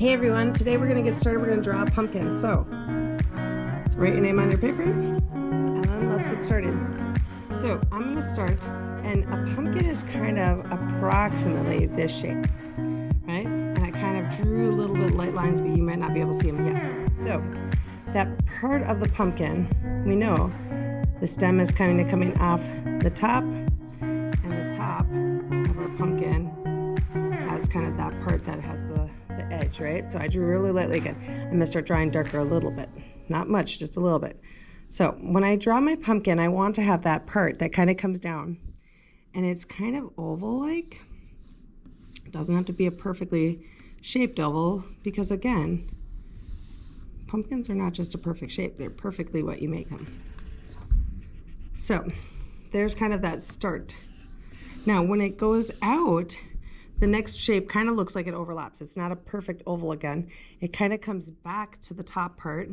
Hey everyone, today we're going to get started. We're going to draw a pumpkin. So, write your name on your paper, and then let's get started. So, I'm going to start, and a pumpkin is kind of approximately this shape, right? And I kind of drew a little bit light lines, but you might not be able to see them yet. So, that part of the pumpkin, we know the stem is kind of coming off the top, and the top of our pumpkin has kind of that part that has the edge, right? So I drew really lightly again. I'm going to start drawing darker a little bit. Not much, just a little bit. So when I draw my pumpkin, I want to have that part that kind of comes down. And it's kind of oval-like. It doesn't have to be a perfectly shaped oval because, again, pumpkins are not just a perfect shape. They're perfectly what you make them. So there's kind of that start. Now when it goes out, the next shape kind of looks like it overlaps. It's not a perfect oval again. It kind of comes back to the top part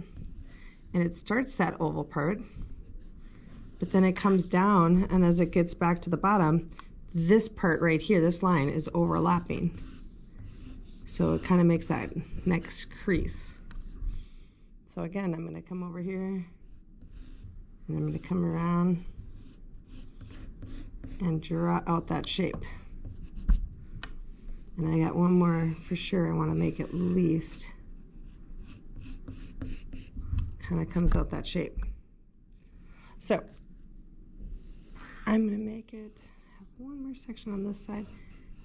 and it starts that oval part, but then it comes down, and as it gets back to the bottom, this part right here, this line is overlapping. So it kind of makes that next crease. So again, I'm gonna come over here and I'm gonna come around and draw out that shape. And I got one more for sure. I want to make at least kind of comes out that shape. So I'm going to make it have one more section on this side.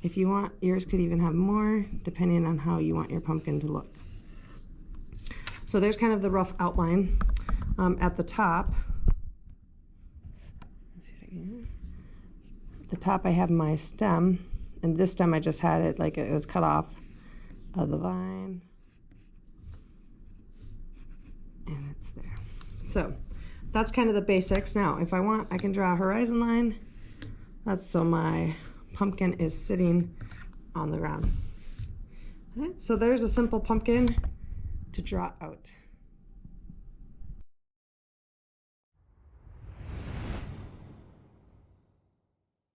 If you want, yours could even have more depending on how you want your pumpkin to look. So there's kind of the rough outline. At the top, let's see if I can, at the top I have my stem. And this stem I just had it like it was cut off of the vine. And it's there. So that's kind of the basics. Now, if I want, I can draw a horizon line. That's so my pumpkin is sitting on the ground. Okay, so there's a simple pumpkin to draw out.